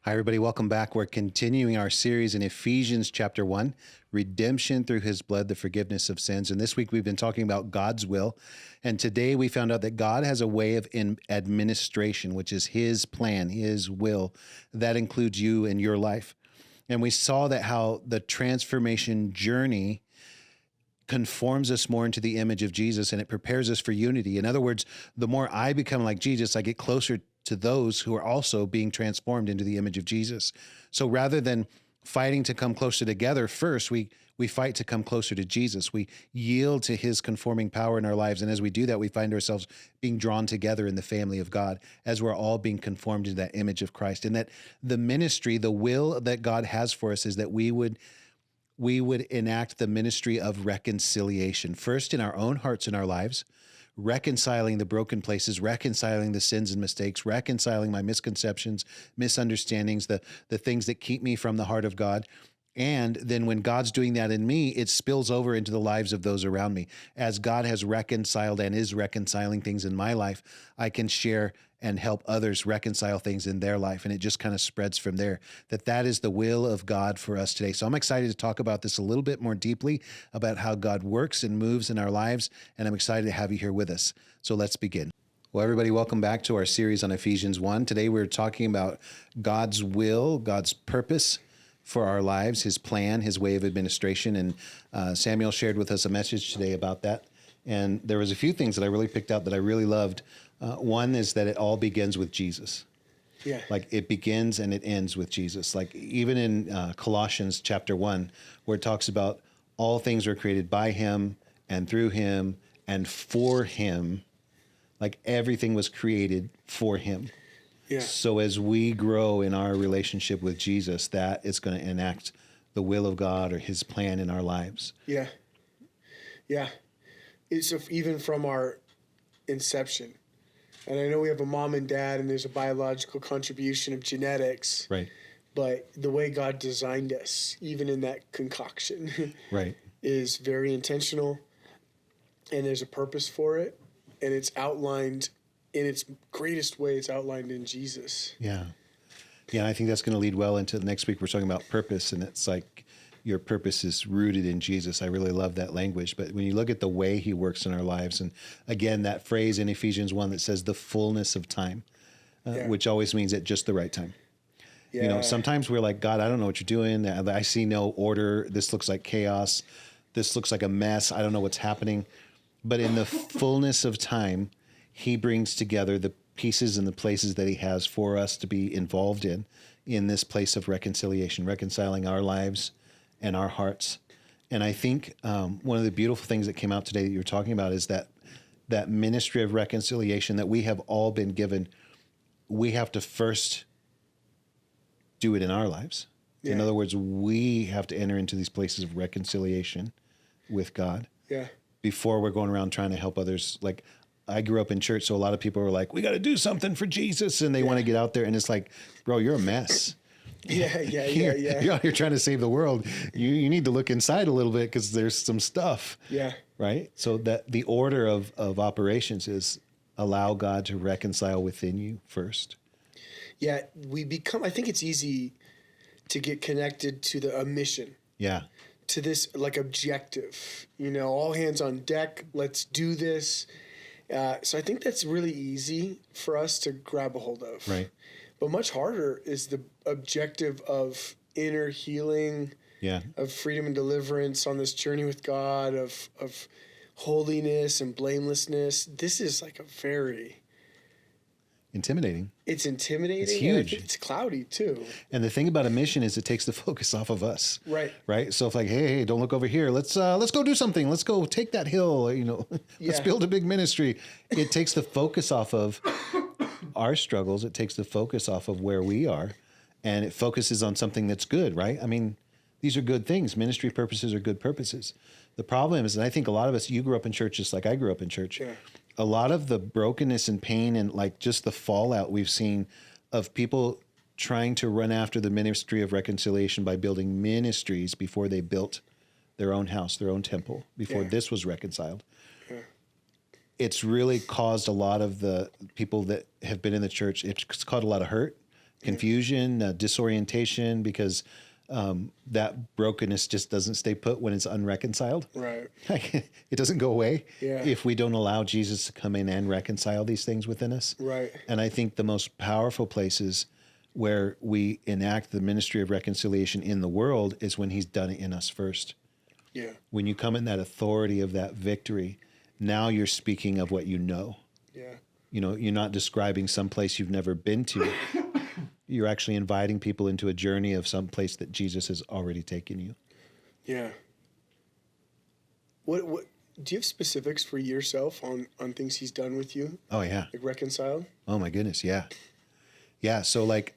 Hi, everybody. Welcome back. We're continuing our series in Ephesians chapter 1, redemption through his blood, the forgiveness of sins. And this week we've been talking about God's will. And today we found out that God has a way of administration, which is his plan, his will. That includes you and your life. And we saw that how the transformation journey conforms us more into the image of Jesus, and it prepares us for unity. In other words, the more I become like Jesus, I get closer to those who are also being transformed into the image of Jesus. So rather than fighting to come closer together first, we fight to come closer to Jesus. We yield to his conforming power in our lives. And as we do that, we find ourselves being drawn together in the family of God as we're all being conformed to that image of Christ. And that the ministry, the will that God has for us is that we would enact the ministry of reconciliation, first in our own hearts and our lives, reconciling the broken places, reconciling the sins and mistakes, reconciling my misconceptions, misunderstandings, the things that keep me from the heart of God. And then when God's doing that in me, it spills over into the lives of those around me. As God has reconciled and is reconciling things in my life, I can share and help others reconcile things in their life. And it just kind of spreads from there. That is the will of God for us today. So I'm excited to talk about this a little bit more deeply, about how God works and moves in our lives. And I'm excited to have you here with us. So let's begin. Well, everybody, welcome back to our series on Ephesians 1. Today we're talking about God's will, God's purpose for our lives, his plan, his way of administration. And Samuel shared with us a message today about that. And there was a few things that I really picked out that I really loved. One is that it all begins with Jesus. Yeah. Like it begins and it ends with Jesus. Like even in Colossians chapter 1, where it talks about all things were created by him and through him and for him. Like everything was created for him. Yeah. So as we grow in our relationship with Jesus, that is going to enact the will of God or his plan in our lives. Yeah. Yeah. It's even from our inception. And I know we have a mom and dad and there's a biological contribution of genetics. Right. But the way God designed us, even in that concoction, Right. is very intentional. And there's a purpose for it. And it's outlined in its greatest way. It's outlined in Jesus. Yeah. Yeah, I think that's going to lead well into next week. We're talking about purpose, and it's like your purpose is rooted in Jesus. I really love that language. But when you look at the way he works in our lives, and again, that phrase in Ephesians 1 that says the fullness of time, which always means at just the right time. Yeah. You know, sometimes we're like, God, I don't know what you're doing. I see no order. This looks like chaos. This looks like a mess. I don't know what's happening. But in the fullness of time, he brings together the pieces and the places that he has for us to be involved in this place of reconciliation, reconciling our lives and our hearts. And I think one of the beautiful things that came out today that you were talking about is that ministry of reconciliation that we have all been given. We have to first do it in our lives. Yeah. In other words, we have to enter into these places of reconciliation with God. Yeah. Before we're going around trying to help others. Like I grew up in church, so a lot of people were like, we got to do something for Jesus. And they want to get out there. And it's like, bro, you're a mess. Yeah. You're out here trying to save the world. You need to look inside a little bit because there's some stuff. Yeah. Right? So that the order of operations is allow God to reconcile within you first. Yeah. I think it's easy to get connected to a mission. Yeah. To this like objective, all hands on deck, let's do this. So I think that's really easy for us to grab a hold of. Right. But much harder is the objective of inner healing, of freedom and deliverance on this journey with God, of holiness and blamelessness. This is like a very intimidating. It's intimidating. It's huge. And I think it's cloudy too. And the thing about a mission is it takes the focus off of us. Right. Right. So if like, hey, don't look over here. Let's go do something. Let's go take that hill. Let's build a big ministry. It takes the focus off of our struggles. It takes the focus off of where we are, and it focuses on something that's good. Right. I mean, these are good things. Ministry purposes are good purposes. The problem is, and I think a lot of us, you grew up in church just like I grew up in church. Yeah. A lot of the brokenness and pain and like just the fallout we've seen of people trying to run after the ministry of reconciliation by building ministries before they built their own house, their own temple, before this was reconciled. Yeah. It's really caused a lot of the people that have been in the church, it's caused a lot of hurt, confusion, disorientation, because that brokenness just doesn't stay put when it's unreconciled. Right. It doesn't go away Yeah. if we don't allow Jesus to come in and reconcile these things within us. Right. And I think the most powerful places where we enact the ministry of reconciliation in the world is when he's done it in us first. Yeah. When you come in that authority of that victory, now you're speaking of what you know. Yeah. You know, you're not describing some place you've never been to. You're actually inviting people into a journey of some place that Jesus has already taken you. Yeah. What do you have specifics for yourself on things he's done with you? Oh yeah. Like reconciled? Oh my goodness, yeah. Yeah, so like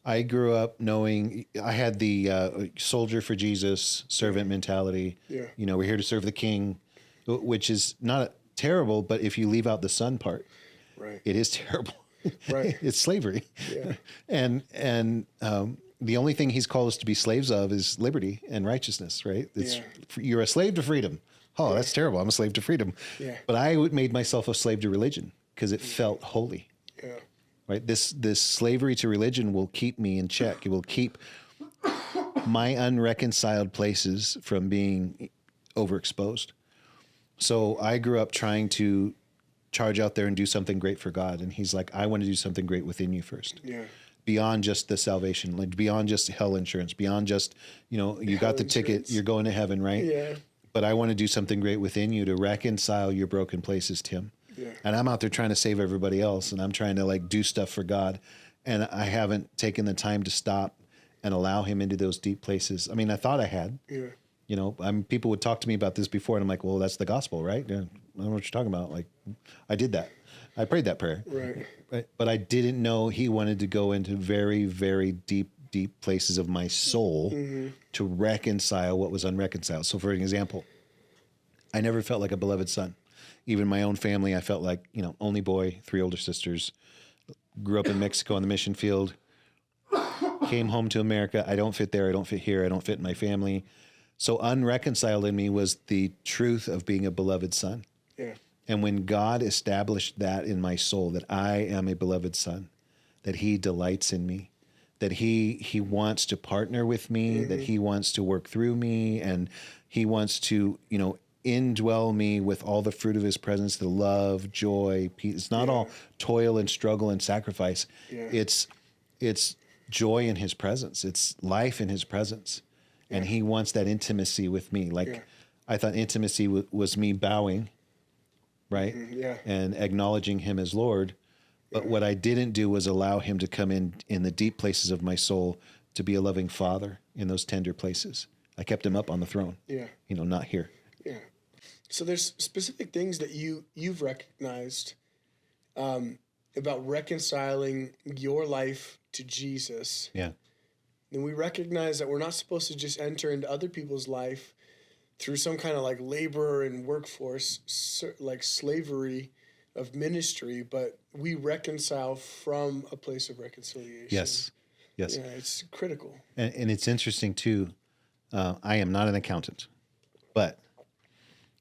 I grew up knowing I had the soldier for Jesus, servant mentality. Yeah. You know, we're here to serve the king, which is not terrible, but if you leave out the son part, Right. it is terrible. Right. It's slavery. Yeah. And the only thing he's called us to be slaves of is liberty and righteousness, right? It's You're a slave to freedom. Oh, that's terrible. I'm a slave to freedom. Yeah. But I made myself a slave to religion because it felt holy. Yeah. Right? This slavery to religion will keep me in check. It will keep my unreconciled places from being overexposed. So I grew up trying to charge out there and do something great for God. And he's like, I want to do something great within you first. Yeah. Beyond just the salvation, like beyond just hell insurance, beyond just, you got the ticket, you're going to heaven, right? Yeah. But I want to do something great within you to reconcile your broken places, Tim. Yeah. And I'm out there trying to save everybody else, and I'm trying to like do stuff for God. And I haven't taken the time to stop and allow him into those deep places. I mean, I thought I had. Yeah. People would talk to me about this before, and I'm like, well, that's the gospel, right? Yeah, I don't know what you're talking about. Like, I did that. I prayed that prayer. Right. But I didn't know he wanted to go into very, very deep places of my soul to reconcile what was unreconciled. So for an example, I never felt like a beloved son. Even my own family, I felt like, only boy, 3 older sisters, grew up in Mexico on the mission field, came home to America. I don't fit there. I don't fit here. I don't fit in my family. So unreconciled in me was the truth of being a beloved son. Yeah. And when God established that in my soul, that I am a beloved son, that he delights in me, that he wants to partner with me, that he wants to work through me, and he wants to, indwell me with all the fruit of his presence, the love, joy, peace. It's not all toil and struggle and sacrifice. Yeah. It's joy in his presence. It's life in his presence. And he wants that intimacy with me. Like I thought intimacy was me bowing, right? Yeah. And acknowledging him as Lord. But what I didn't do was allow him to come in the deep places of my soul to be a loving father in those tender places. I kept him up on the throne. Yeah. Not here. Yeah. So there's specific things that you've recognized about reconciling your life to Jesus. Yeah. And we recognize that we're not supposed to just enter into other people's life through some kind of like labor and workforce, like slavery of ministry, but we reconcile from a place of reconciliation. Yes. Yes. Yeah, it's critical. And it's interesting too. I am not an accountant, but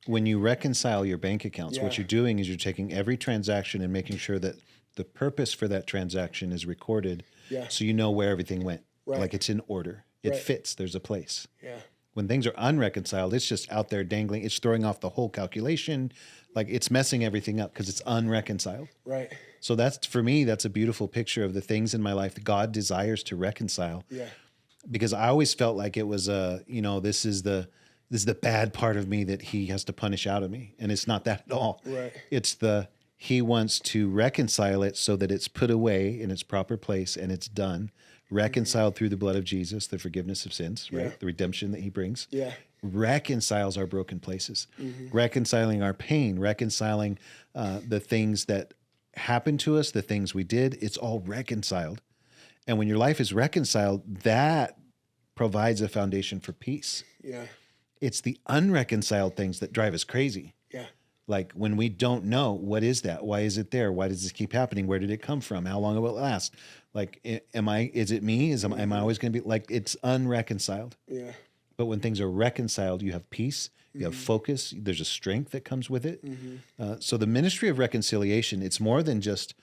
when you reconcile your bank accounts, what you're doing is you're taking every transaction and making sure that the purpose for that transaction is recorded. Yeah. So you know where everything went. Right. Like it's in order. It fits. There's a place. Yeah. When things are unreconciled, it's just out there dangling. It's throwing off the whole calculation. Like it's messing everything up because it's unreconciled. Right. So that's, for me, that's a beautiful picture of the things in my life that God desires to reconcile. Yeah. Because I always felt like it was this is the bad part of me that he has to punish out of me. And it's not that at all. Right. It's he wants to reconcile it so that it's put away in its proper place and it's done. Reconciled through the blood of Jesus, the forgiveness of sins, right? Yeah. The redemption that he brings. Yeah. Reconciles our broken places, reconciling our pain, reconciling the things that happened to us, the things we did. It's all reconciled. And when your life is reconciled, that provides a foundation for peace. Yeah. It's the unreconciled things that drive us crazy. Yeah. Like when we don't know, what is that? Why is it there? Why does this keep happening? Where did it come from? How long will it last? Like, is it me? Am I always going to be like, it's unreconciled. Yeah. But when things are reconciled, you have peace, you have focus, there's a strength that comes with it. So the ministry of reconciliation, it's more than just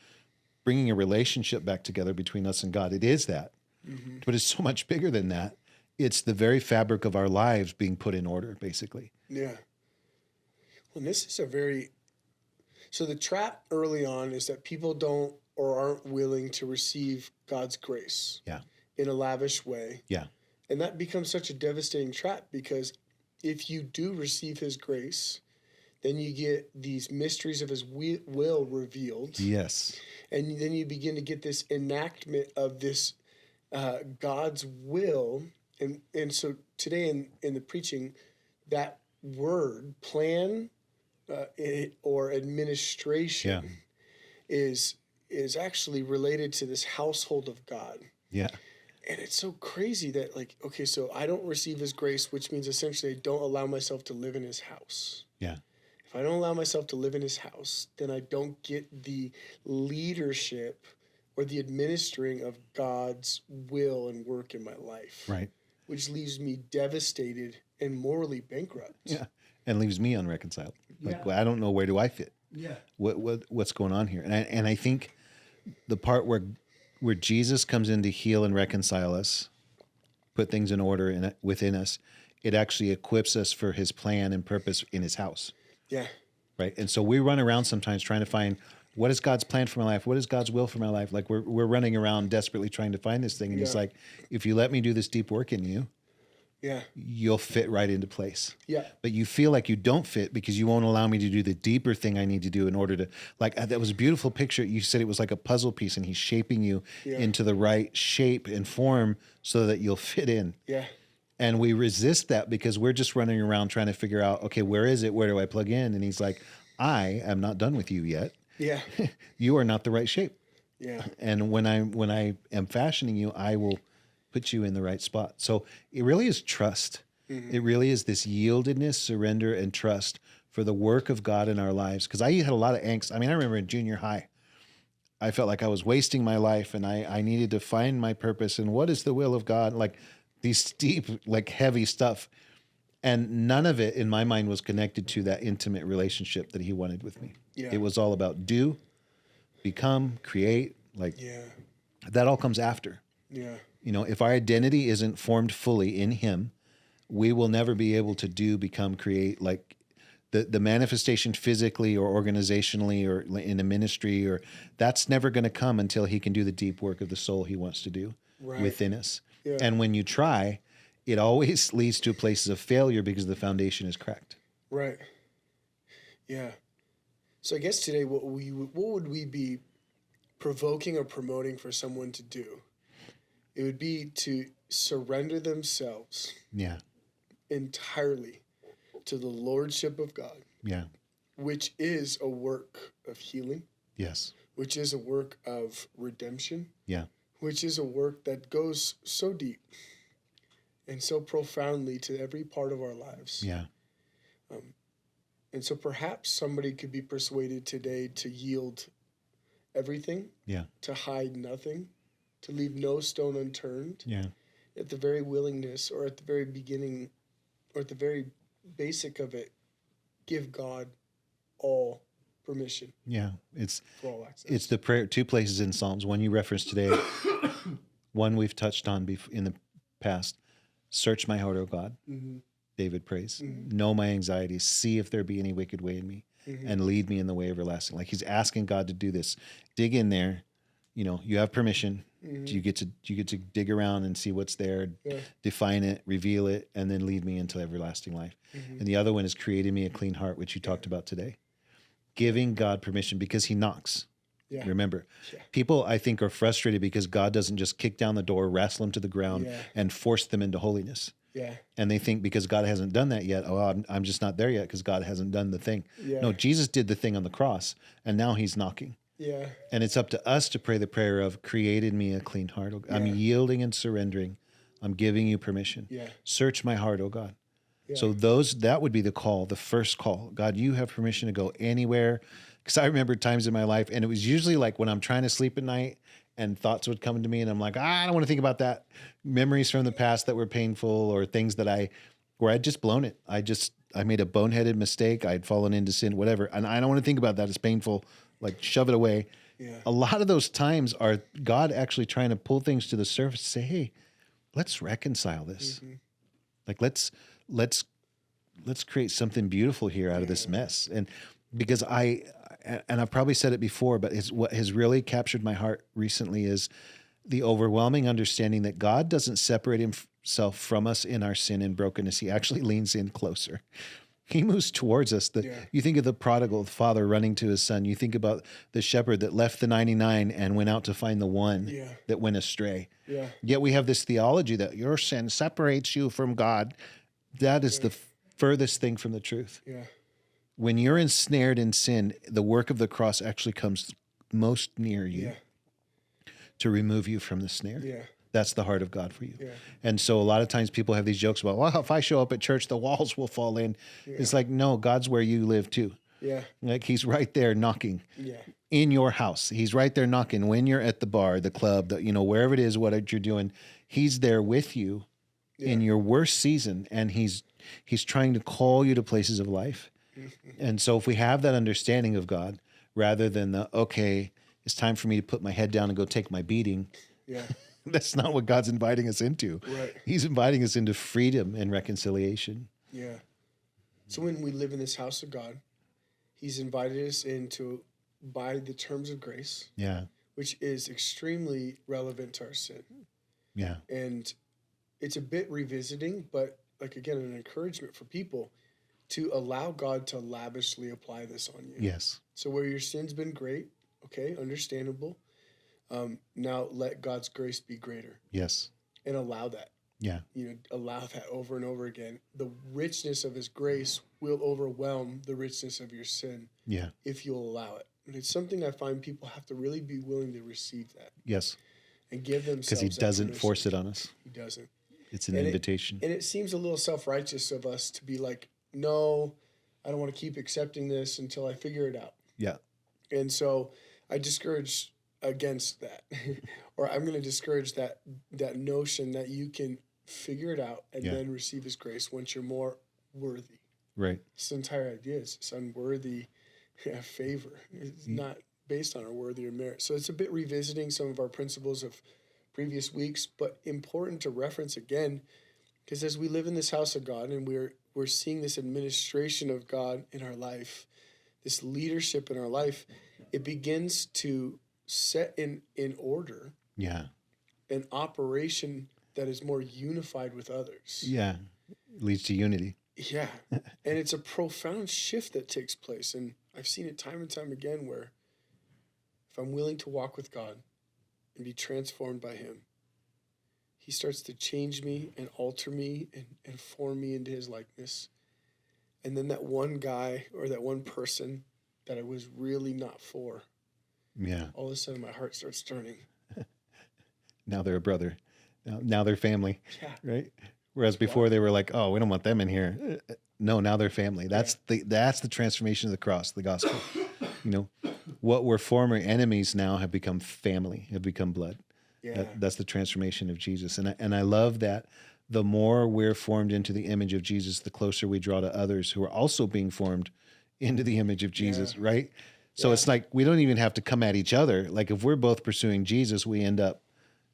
bringing a relationship back together between us and God. It is that. Mm-hmm. But it's so much bigger than that. It's the very fabric of our lives being put in order, basically. Yeah. Well, this is so the trap early on is that people don't or aren't willing to receive God's grace in a lavish way. Yeah. And that becomes such a devastating trap, because if you do receive his grace, then you get these mysteries of his will revealed. Yes. And then you begin to get this enactment of this God's will. And so today in the preaching, that word, plan or administration, is actually related to this household of God. Yeah. And it's so crazy that, like, okay, so I don't receive his grace, which means essentially I don't allow myself to live in his house. Yeah. If I don't allow myself to live in his house, then I don't get the leadership or the administering of God's will and work in my life. Right. Which leaves me devastated and morally bankrupt. Yeah. And leaves me unreconciled. Like, well, I don't know, where do I fit? Yeah. What's going on here? And I think the part where Jesus comes in to heal and reconcile us, put things in order within us, it actually equips us for his plan and purpose in his house. Yeah. Right. And so we run around sometimes trying to find, what is God's plan for my life? What is God's will for my life? Like we're running around desperately trying to find this thing. And he's like, if you let me do this deep work in you, you'll fit right into place. Yeah. But you feel like you don't fit because you won't allow me to do the deeper thing I need to do in order to, like, that was a beautiful picture. You said it was like a puzzle piece, and he's shaping you into the right shape and form so that you'll fit in. Yeah. And we resist that because we're just running around trying to figure out, okay, where is it? Where do I plug in? And he's like, I am not done with you yet. Yeah. You are not the right shape. Yeah. And when I am fashioning you, I will put you in the right spot. So it really is trust. Mm-hmm. It really is this yieldedness, surrender, and trust for the work of God in our lives. Because I had a lot of angst. I mean, I remember in junior high, I felt like I was wasting my life, and I needed to find my purpose and what is the will of God, like these deep, like heavy stuff. And none of it in my mind was connected to that intimate relationship that he wanted with me. Yeah. It was all about do, become, create, like that all comes after. Yeah. You know, if our identity isn't formed fully in him, we will never be able to do, become, create, like the manifestation physically or organizationally or in a ministry, or that's never going to come until he can do the deep work of the soul he wants to do within us. Yeah. And when you try, it always leads to places of failure because the foundation is cracked. Right. Yeah. So I guess today, what would we be provoking or promoting for someone to do? It would be to surrender themselves entirely to the lordship of God. Yeah. Which is a work of healing. Yes. Which is a work of redemption. Yeah. Which is a work that goes so deep and so profoundly to every part of our lives. Yeah. And so perhaps somebody could be persuaded today to yield everything. Yeah. To hide nothing. To leave no stone unturned. Yeah. At the very willingness, or at the very beginning, or at the very basic of it, give God all permission. Yeah. For all access. It's the prayer, 2 places in Psalms. One you referenced today, one we've touched on in the past. Search my heart, O God. Mm-hmm. David prays. Mm-hmm. Know my anxieties. See if there be any wicked way in me, and lead me in the way everlasting. Like he's asking God to do this. Dig in there. You know, you have permission. Mm-hmm. You get to dig around and see what's there, define it, reveal it, and then lead me into everlasting life. Mm-hmm. And the other one is creating me a clean heart, which you talked about today. Giving God permission because he knocks. Yeah. Remember, people, I think, are frustrated because God doesn't just kick down the door, wrestle them to the ground, and force them into holiness. Yeah. And they think because God hasn't done that yet, I'm just not there yet because God hasn't done the thing. Yeah. No, Jesus did the thing on the cross, and now he's knocking. Yeah. And it's up to us to pray the prayer of created me a clean heart. Yeah. I'm yielding and surrendering. I'm giving you permission. Yeah. Search my heart, oh God. Yeah. So that would be the call, the first call. God, you have permission to go anywhere. Because I remember times in my life, and it was usually like when I'm trying to sleep at night and thoughts would come to me and I'm like, I don't want to think about that. Memories from the past that were painful, or things that where I'd just blown it. I made a boneheaded mistake. I'd fallen into sin, whatever. And I don't want to think about that. It's painful. Like, shove it away. Yeah. A lot of those times are God actually trying to pull things to the surface, say, hey, let's reconcile this. Mm-hmm. Like let's create something beautiful here out of this mess. And because I've probably said it before, but what has really captured my heart recently is the overwhelming understanding that God doesn't separate himself from us in our sin and brokenness. He actually leans in closer. He moves towards us. You think of the prodigal father running to his son. You think about the shepherd that left the 99 and went out to find the one that went astray. Yeah. Yet we have this theology that your sin separates you from God. That is the furthest thing from the truth. Yeah. When you're ensnared in sin, the work of the cross actually comes most near you to remove you from the snare. Yeah. That's the heart of God for you. Yeah. And so a lot of times people have these jokes about, well, if I show up at church, the walls will fall in. Yeah. It's like, no, God's where you live too. Yeah. Like he's right there knocking in your house. He's right there knocking when you're at the bar, the club, wherever it is, what you're doing, he's there with you in your worst season. And he's trying to call you to places of life. And so if we have that understanding of God, rather than okay, it's time for me to put my head down and go take my beating. Yeah. That's not what God's inviting us into. Right. He's inviting us into freedom and reconciliation. Yeah. So when we live in this house of God, he's invited us into by the terms of grace. Yeah. Which is extremely relevant to our sin. Yeah. And it's a bit revisiting, but like again, an encouragement for people to allow God to lavishly apply this on you. Yes. So where your sin's been great, okay, understandable. Now let God's grace be greater. Yes. And allow that. Yeah. Allow that over and over again. The richness of his grace will overwhelm the richness of your sin. Yeah. If you'll allow it. And it's something I find people have to really be willing to receive that. Yes. And give themselves because he doesn't force it on us. He doesn't. It's an invitation. And it seems a little self-righteous of us to be like, no, I don't want to keep accepting this until I figure it out. Yeah. And so I discourage against that. Or I'm going to discourage that notion that you can figure it out and then receive his grace once you're more worthy. Right. This entire idea is this unworthy favor. It's not based on our worthy or merit. So it's a bit revisiting some of our principles of previous weeks, but important to reference again, because as we live in this house of God and we're seeing this administration of God in our life, this leadership in our life, it begins to set in order an operation that is more unified with others. Yeah. It leads to unity. Yeah. And it's a profound shift that takes place. And I've seen it time and time again where if I'm willing to walk with God and be transformed by him, he starts to change me and alter me and form me into his likeness. And then that one guy or that one person that I was really not for, all of a sudden my heart starts turning. Now they're a brother. Now they're family, right? Whereas before they were like, oh, we don't want them in here. No, now they're family. That's the transformation of the cross, the gospel. What were former enemies now have become family, have become blood. Yeah. That's the transformation of Jesus. And I love that the more we're formed into the image of Jesus, the closer we draw to others who are also being formed into the image of Jesus, right? So it's like we don't even have to come at each other. Like if we're both pursuing Jesus, we end up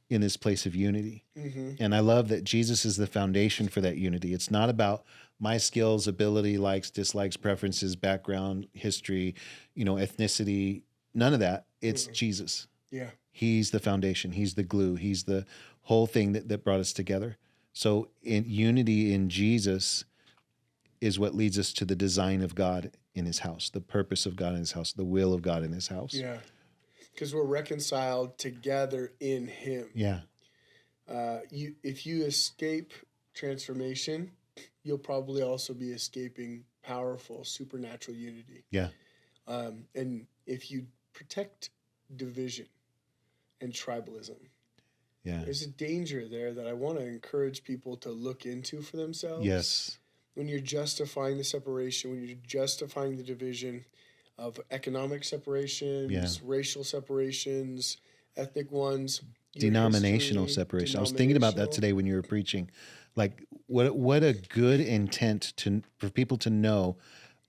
in this place of unity. Mm-hmm. And I love that Jesus is the foundation for that unity. It's not about my skills, ability, likes, dislikes, preferences, background, history, ethnicity, none of that. It's Jesus. Yeah. He's the foundation. He's the glue. He's the whole thing that brought us together. So in unity in Jesus is what leads us to the design of God in his house, the purpose of God in his house, the will of God in his house. Yeah. Because we're reconciled together in him. Yeah. If you escape transformation, you'll probably also be escaping powerful supernatural unity. Yeah. And if you protect division and tribalism, there's a danger there that I want to encourage people to look into for themselves. Yes. When you're justifying the separation, when you're justifying the division of economic separations, racial separations, ethnic ones, denominational separation. I was thinking about that today when you were preaching. Like, what a good intent for people to know,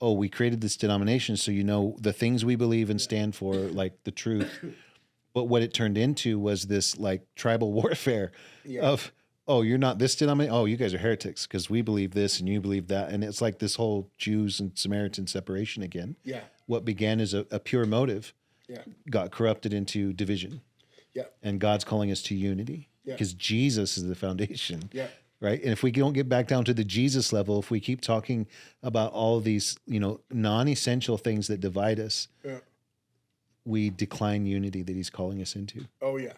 oh, we created this denomination, so the things we believe and stand for, like the truth. But what it turned into was this like tribal warfare of, oh, you're not this denomination. Oh, you guys are heretics because we believe this and you believe that. And it's like this whole Jews and Samaritan separation again. Yeah. What began as a pure motive got corrupted into division. Yeah. And God's calling us to unity because Jesus is the foundation. Yeah. Right. And if we don't get back down to the Jesus level, if we keep talking about all of these, non-essential things that divide us, we decline unity that he's calling us into. Oh, yeah.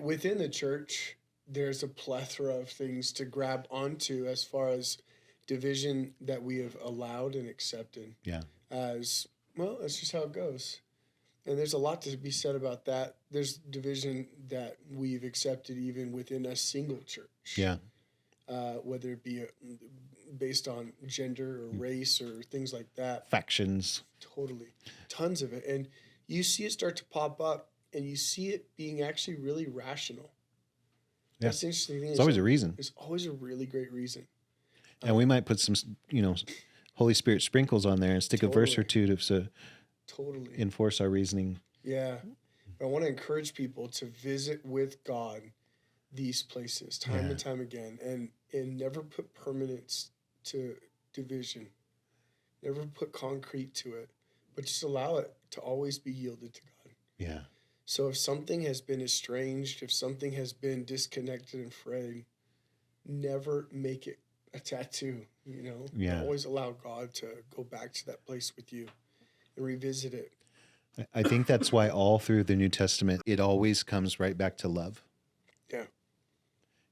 Within the church, there's a plethora of things to grab onto as far as division that we have allowed and accepted. Yeah. As, well, that's just how it goes. And there's a lot to be said about that. There's division that we've accepted even within a single church. Yeah. Whether it be based on gender or race or things like that. Factions. Totally. Tons of it. And you see it start to pop up, and you see it being actually really rational. Yeah. That's the interesting thing. It's always a reason. There's always a really great reason. And we might put some, Holy Spirit sprinkles on there and stick a verse or two to enforce our reasoning. Yeah. I want to encourage people to visit with God these places time and time again, and never put permanence to division. Never put concrete to it, but just allow it to always be yielded to God. Yeah. So if something has been estranged, if something has been disconnected and frayed, never make it a tattoo, Yeah. Always allow God to go back to that place with you and revisit it. I think that's why all through the New Testament, it always comes right back to love. Yeah.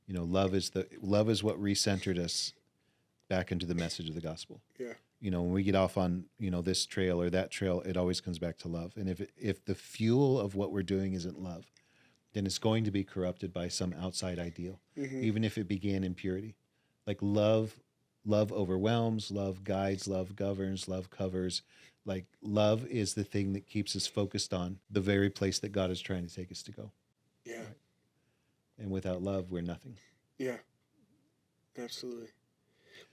Love is what recentered us back into the message of the gospel. Yeah. When we get off on, this trail or that trail, it always comes back to love. And if the fuel of what we're doing isn't love, then it's going to be corrupted by some outside ideal, even if it began in purity. Like love overwhelms, love guides, love governs, love covers. Like love is the thing that keeps us focused on the very place that God is trying to take us to go. Yeah. Right? And without love, we're nothing. Yeah. Absolutely.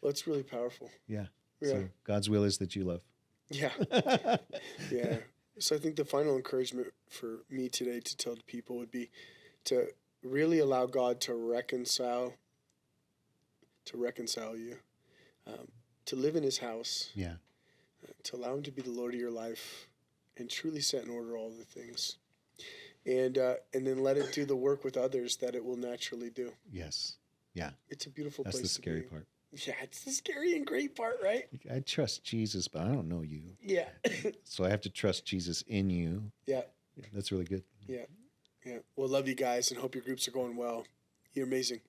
Well, it's really powerful. Yeah. So God's will is that you love. Yeah. Yeah. So I think the final encouragement for me today to tell the people would be to really allow God to reconcile you, to live in his house. Yeah. To allow him to be the Lord of your life and truly set in order all the things. And then let it do the work with others that it will naturally do. Yes. Yeah. It's a beautiful place. That's the scary part. Yeah, it's the scary and great part, right? I trust Jesus, but I don't know you. Yeah. So I have to trust Jesus in you. Yeah. That's really good. Yeah. Yeah. Well, love you guys and hope your groups are going well. You're amazing.